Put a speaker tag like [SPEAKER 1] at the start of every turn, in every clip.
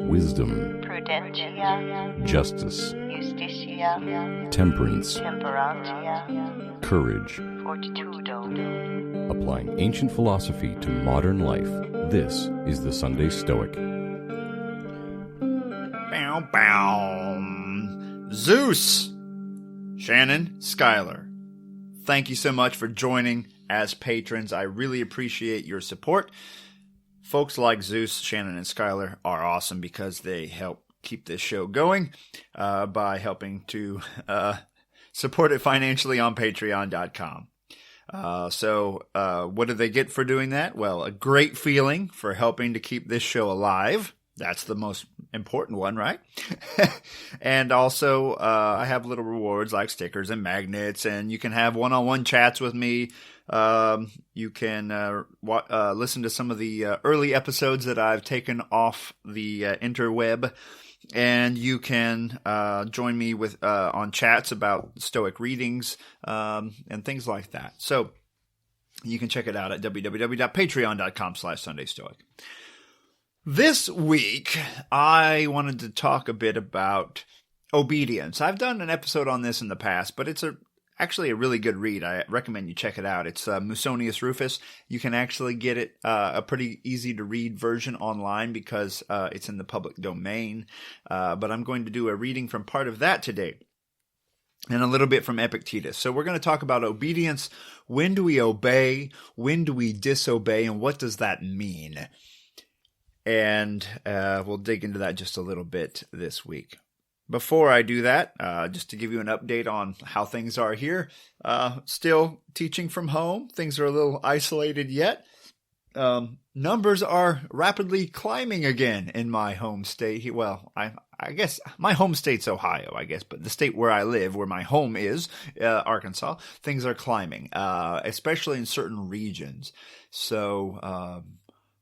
[SPEAKER 1] wisdom,
[SPEAKER 2] prudentia,
[SPEAKER 1] justice,
[SPEAKER 2] justitia,
[SPEAKER 1] temperance,
[SPEAKER 2] temperantia,
[SPEAKER 1] courage.
[SPEAKER 2] fortitudo.
[SPEAKER 1] Applying ancient philosophy to modern life, this is the Sunday Stoic.
[SPEAKER 3] Bow, bow. Zeus! Shannon, Skylar, thank you so much for joining as patrons. I really appreciate your support. Folks like Zeus, Shannon, and Skylar are awesome because they help keep this show going by helping to support it financially on patreon.com. So what do they get for doing that? Well, a great feeling for helping to keep this show alive. That's the most important one, right? And also, I have little rewards like stickers and magnets, and you can have one-on-one chats with me. You can listen to some of the early episodes that I've taken off the interweb, and you can join me with on chats about Stoic readings and things like that. So you can check it out at www.patreon.com/SundayStoic. This week, I wanted to talk a bit about obedience. I've done an episode on this in the past, but it's actually a really good read. I recommend you check it out. It's Musoinius Rufus. You can actually get it a pretty easy to read version online because it's in the public domain. But I'm going to do a reading from part of that today and a little bit from Epictetus. So we're going to talk about obedience. When do we obey? When do we disobey? And what does that mean? And we'll dig into that just a little bit this week. Before I do that, just to give you an update on how things are here, still teaching from home. Things are a little isolated yet. Numbers are rapidly climbing again in my home state. Well, I guess my home state's Ohio, but the state where I live, where my home is, Arkansas, things are climbing, especially in certain regions. So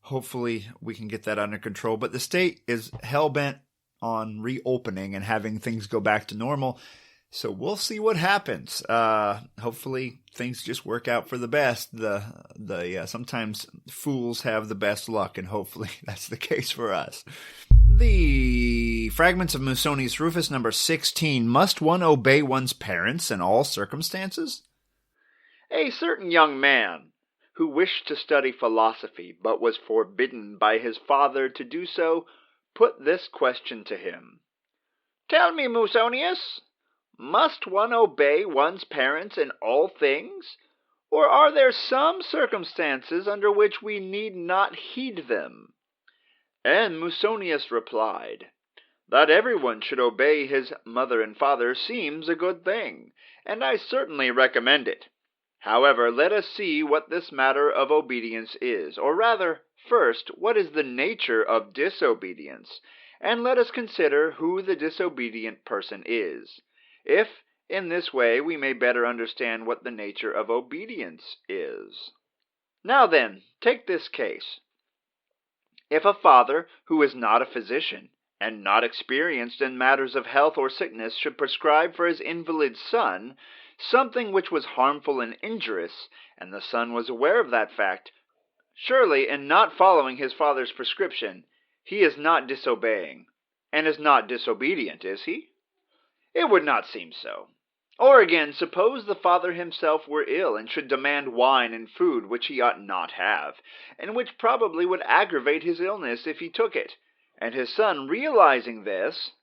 [SPEAKER 3] hopefully we can get that under control. But the state is hell-bent on reopening and having things go back to normal. So we'll see what happens. Hopefully things just work out for the best. Sometimes fools have the best luck, and hopefully that's the case for us. The fragments of Musoinius Rufus, number 16. Must one obey one's parents in all circumstances?
[SPEAKER 4] A certain young man, who wished to study philosophy, but was forbidden by his father to do so, put this question to him. Tell me, Musoinius, must one obey one's parents in all things, or are there some circumstances under which we need not heed them? And Musoinius replied, that everyone should obey his mother and father seems a good thing, and I certainly recommend it. However, let us see what this matter of obedience is, or rather, first, what is the nature of disobedience, and let us consider who the disobedient person is, if in this way we may better understand what the nature of obedience is. Now then, take this case. If a father who is not a physician, and not experienced in matters of health or sickness, should prescribe for his invalid son something which was harmful and injurious, and the son was aware of that fact, surely in not following his father's prescription, he is not disobeying, and is not disobedient, is he? It would not seem so. Or again, suppose the father himself were ill, and should demand wine and food which he ought not have, and which probably would aggravate his illness if he took it, and his son, realizing this,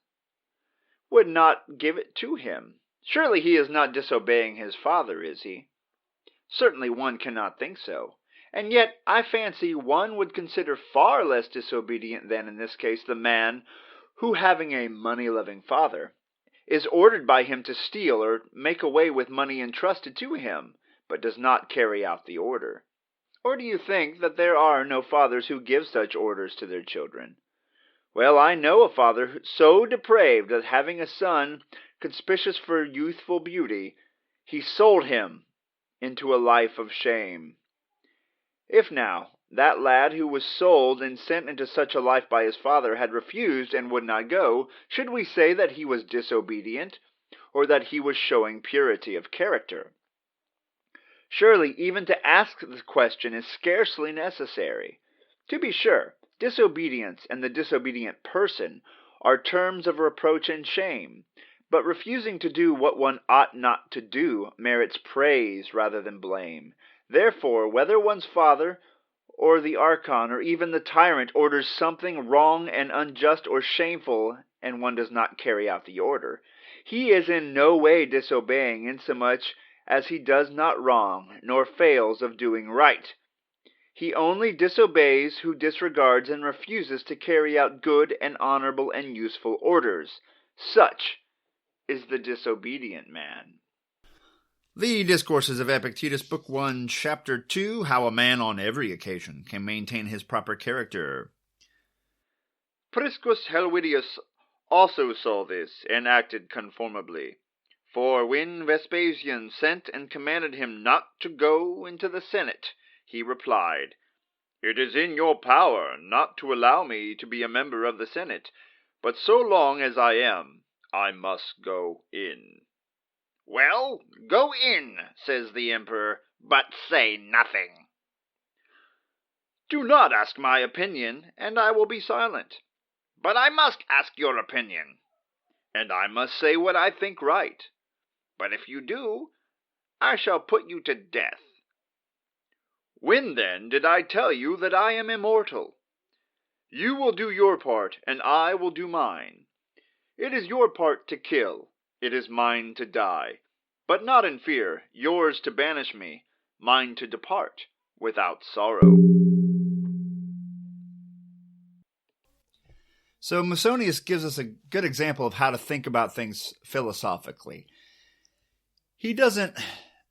[SPEAKER 4] would not give it to him. Surely he is not disobeying his father, is he? Certainly one cannot think so. And yet I fancy one would consider far less disobedient than, in this case, the man who, having a money-loving father, is ordered by him to steal or make away with money entrusted to him, but does not carry out the order. Or do you think that there are no fathers who give such orders to their children? Well, I know a father so depraved that, having a son conspicuous for youthful beauty, he sold him into a life of shame. If now that lad who was sold and sent into such a life by his father had refused and would not go, should we say that he was disobedient, or that he was showing purity of character? Surely even to ask the question is scarcely necessary. To be sure, Disobedience and the disobedient person are terms of reproach and shame, but refusing to do what one ought not to do merits praise rather than blame. Therefore, whether one's father or the archon or even the tyrant orders something wrong and unjust or shameful, and one does not carry out the order, he is in no way disobeying insomuch as he does not wrong, nor fails of doing right. He only disobeys who disregards and refuses to carry out good and honorable and useful orders. Such is the disobedient man.
[SPEAKER 3] The Discourses of Epictetus, Book 1, Chapter 2, How a Man on Every Occasion Can Maintain His Proper Character.
[SPEAKER 4] Priscus Helvidius also saw this, and acted conformably. For when Vespasian sent and commanded him not to go into the Senate, he replied, "It is in your power not to allow me to be a member of the Senate, but so long as I am, I must go in." "Well, go in," says the emperor, "but say nothing." "Do not ask my opinion, and I will be silent." "But I must ask your opinion." "And I must say what I think right." "But if you do, I shall put you to death." "When then did I tell you that I am immortal? You will do your part, and I will do mine. It is your part to kill, it is mine to die, but not in fear, yours to banish me, mine to depart without sorrow."
[SPEAKER 3] So Musoinius gives us a good example of how to think about things philosophically. He doesn't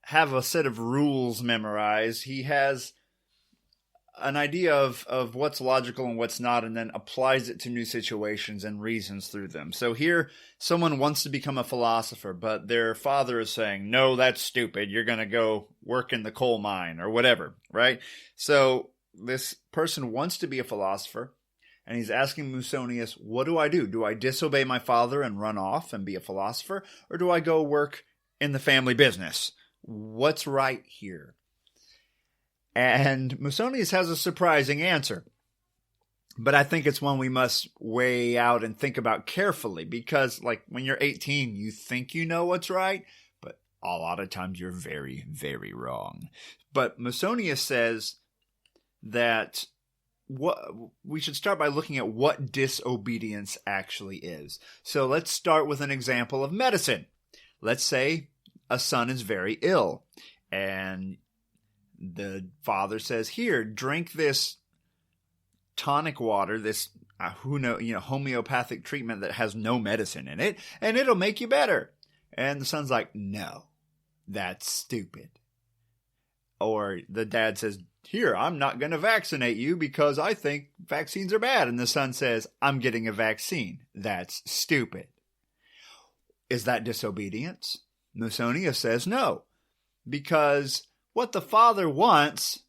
[SPEAKER 3] have a set of rules memorized. He has an idea of what's logical and what's not, and then applies it to new situations and reasons through them. So here, someone wants to become a philosopher, but their father is saying, "No, that's stupid. You're going to go work in the coal mine," or whatever, right? So this person wants to be a philosopher, and he's asking Musoinius, what do I do? Do I disobey my father and run off and be a philosopher? Or do I go work in the family business? What's right here? And Musoinius has a surprising answer. But I think it's one we must weigh out and think about carefully, because like when you're 18, you think you know what's right, but a lot of times you're very, very wrong. But Musoinius says that we should start by looking at what disobedience actually is. So let's start with an example of medicine. Let's say a son is very ill, and the father says, "Here, drink this tonic water, this homeopathic treatment that has no medicine in it, and it'll make you better." And the son's like, "No, that's stupid." Or the dad says, "Here, I'm not going to vaccinate you because I think vaccines are bad." And the son says, "I'm getting a vaccine. That's stupid." Is that disobedience? Musoinius says no, because what the father wants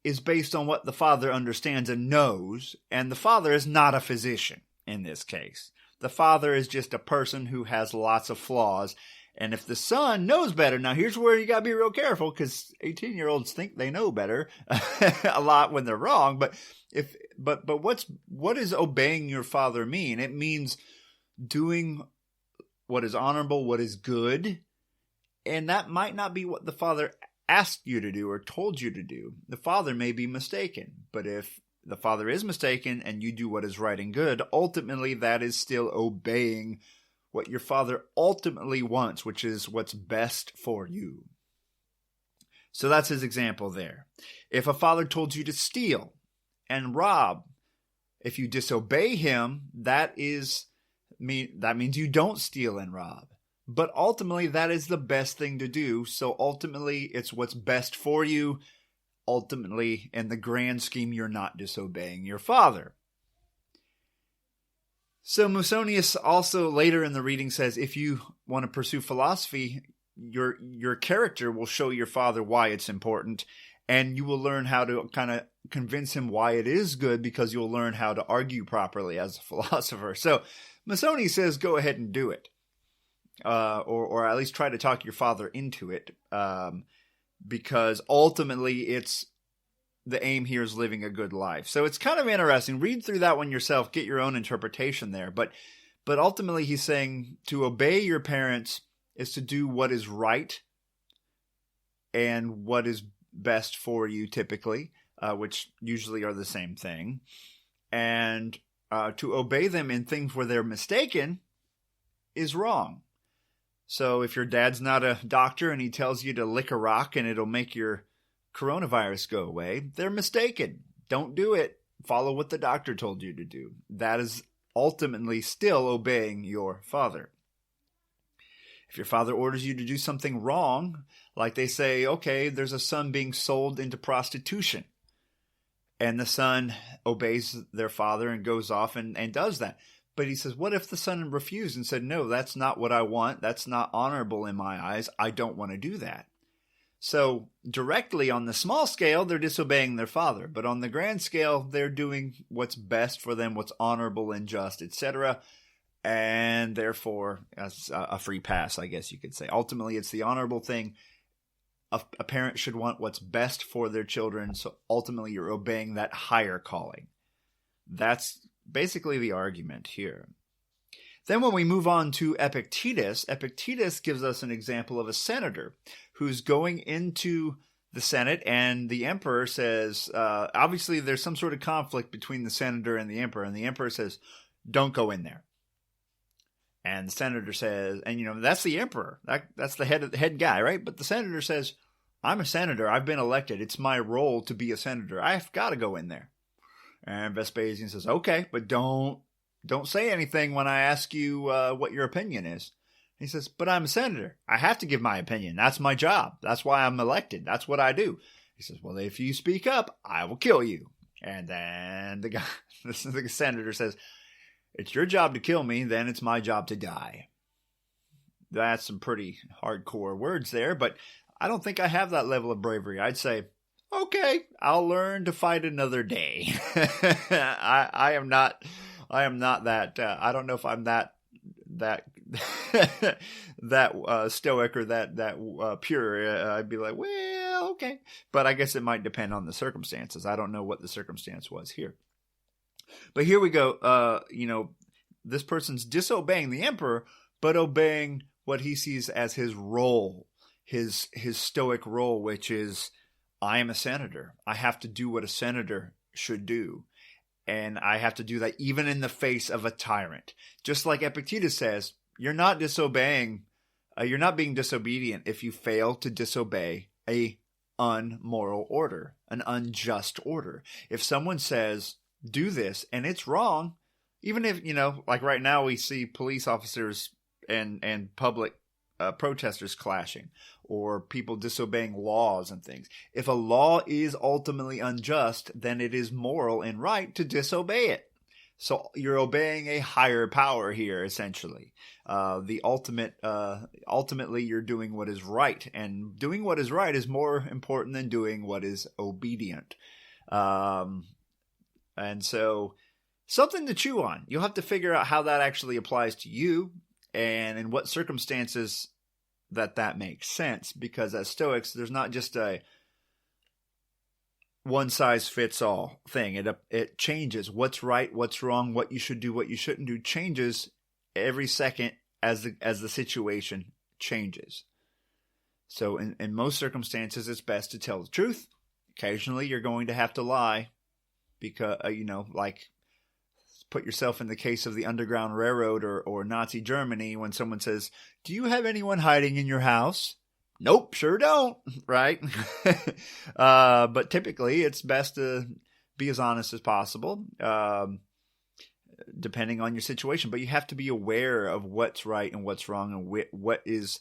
[SPEAKER 3] is based on what the father understands and knows, and the father is not a physician in this case. The father is just a person who has lots of flaws. And if the son knows better, now here's where you got to be real careful, because 18-year-olds think they know better a lot when they're wrong. But what does obeying your father mean? It means doing what is honorable, what is good, and that might not be what the father asked you to do or told you to do. The father may be mistaken, but if the father is mistaken and you do what is right and good, ultimately that is still obeying what your father ultimately wants, which is what's best for you. So that's his example there. If a father told you to steal and rob, if you disobey him, that means you don't steal and rob. But ultimately, that is the best thing to do. So ultimately, it's what's best for you. Ultimately, in the grand scheme, you're not disobeying your father. So Musoinius also later in the reading says, if you want to pursue philosophy, your character will show your father why it's important, and you will learn how to kind of convince him why it is good, because you'll learn how to argue properly as a philosopher. So Musoinius says, go ahead and do it, or at least try to talk your father into it, because ultimately it's the aim here is living a good life. So it's kind of interesting. Read through that one yourself, get your own interpretation there. But ultimately he's saying to obey your parents is to do what is right and what is best for you typically, which usually are the same thing. And to obey them in things where they're mistaken is wrong. So if your dad's not a doctor and he tells you to lick a rock and it'll make your coronavirus go away, they're mistaken. Don't do it. Follow what the doctor told you to do. That is ultimately still obeying your father. If your father orders you to do something wrong, like they say, okay, there's a son being sold into prostitution, and the son obeys their father and goes off and does that. But he says, what if the son refused and said, no, that's not what I want. That's not honorable in my eyes. I don't want to do that. So directly on the small scale, they're disobeying their father. But on the grand scale, they're doing what's best for them, what's honorable and just, etc. And therefore, a free pass, I guess you could say. Ultimately, it's the honorable thing. A parent should want what's best for their children. So ultimately, you're obeying that higher calling. That's basically the argument here. Then when we move on to Epictetus, Epictetus gives us an example of a senator who's going into the Senate, and the emperor says, obviously there's some sort of conflict between the senator and the emperor says, don't go in there. And the senator says, and that's the emperor, that's the head guy, right? But the senator says, I'm a senator, I've been elected, it's my role to be a senator, I've got to go in there. And Vespasian says, okay, but don't say anything when I ask you what your opinion is. He says, but I'm a senator. I have to give my opinion. That's my job. That's why I'm elected. That's what I do. He says, well, if you speak up, I will kill you. And then the senator says, it's your job to kill me, then it's my job to die. That's some pretty hardcore words there, but I don't think I have that level of bravery. I'd say, okay, I'll learn to fight another day. I am not that, I don't know if I'm that stoic or that pure. I'd be like, well, okay. But I guess it might depend on the circumstances. I don't know what the circumstance was here. But here we go. This person's disobeying the emperor, but obeying what he sees as his role, his stoic role, which is, I am a senator. I have to do what a senator should do. And I have to do that even in the face of a tyrant. Just like Epictetus says, you're not disobeying, you're not being disobedient if you fail to disobey a unmoral order, an unjust order. If someone says, do this, and it's wrong, even if, like right now we see police officers and public protesters clashing, or people disobeying laws and things. If a law is ultimately unjust, then it is moral and right to disobey it. So you're obeying a higher power here, essentially. Ultimately, you're doing what is right, and doing what is right is more important than doing what is obedient. And so, something to chew on. You'll have to figure out how that actually applies to you, and in what circumstances that makes sense, because as Stoics, there's not just a one-size-fits-all thing. It changes. What's right, what's wrong, what you should do, what you shouldn't do, changes every second as the situation changes. So in most circumstances, it's best to tell the truth. Occasionally, you're going to have to lie, because like, put yourself in the case of the Underground Railroad or Nazi Germany, when someone says, do you have anyone hiding in your house? Nope, sure don't, right? But typically it's best to be as honest as possible, depending on your situation. But you have to be aware of what's right and what's wrong, and what is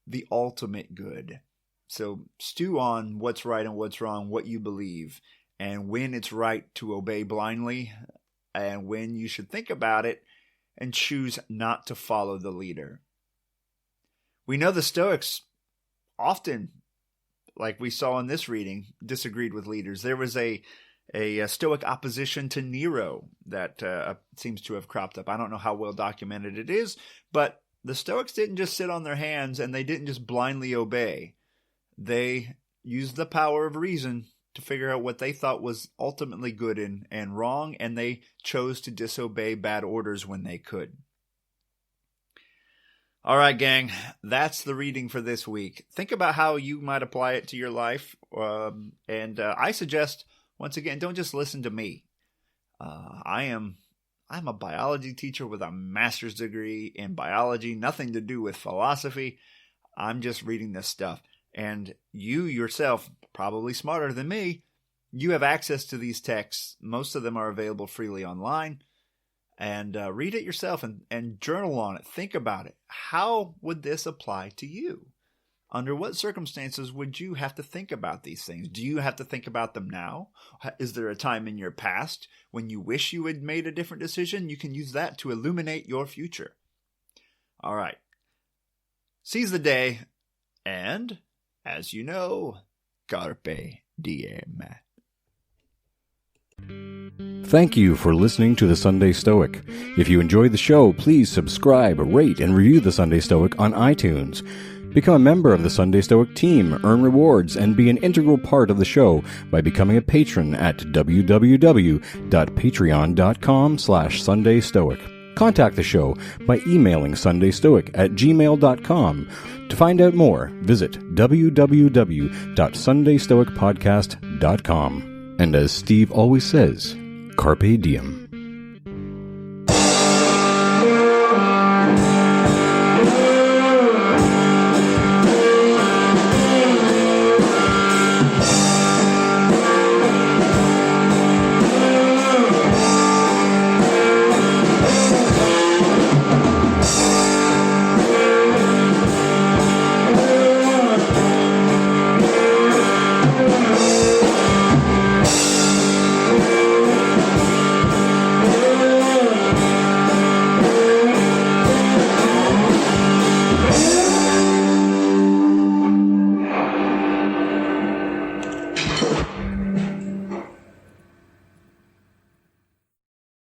[SPEAKER 3] the ultimate good. So stew on what's right and what's wrong, what you believe, and when it's right to obey blindly, and when you should think about it and choose not to follow the leader. We know the Stoics often, like we saw in this reading, disagreed with leaders. There was a Stoic opposition to Nero that seems to have cropped up. I don't know how well documented it is, but the Stoics didn't just sit on their hands, and they didn't just blindly obey. They used the power of reason to figure out what they thought was ultimately good and wrong, and they chose to disobey bad orders when they could. All right, gang, that's the reading for this week. Think about how you might apply it to your life. And I suggest, once again, don't just listen to me. I'm a biology teacher with a master's degree in biology, nothing to do with philosophy. I'm just reading this stuff. And you yourself, probably smarter than me, you have access to these texts. Most of them are available freely online. And read it yourself and journal on it. Think about it. How would this apply to you? Under what circumstances would you have to think about these things? Do you have to think about them now? Is there a time in your past when you wish you had made a different decision? You can use that to illuminate your future. All right. Seize the day. And, as you know, carpe diem.
[SPEAKER 1] Thank you for listening to the Sunday Stoic. If you enjoyed the show, please subscribe, rate, and review the Sunday Stoic on iTunes. Become a member of the Sunday Stoic team, earn rewards, and be an integral part of the show by becoming a patron at www.patreon.com/SundayStoic. Contact the show by emailing sundaystoic@gmail.com. To find out more, visit www.sundaystoicpodcast.com. And as Steve always says, carpe diem.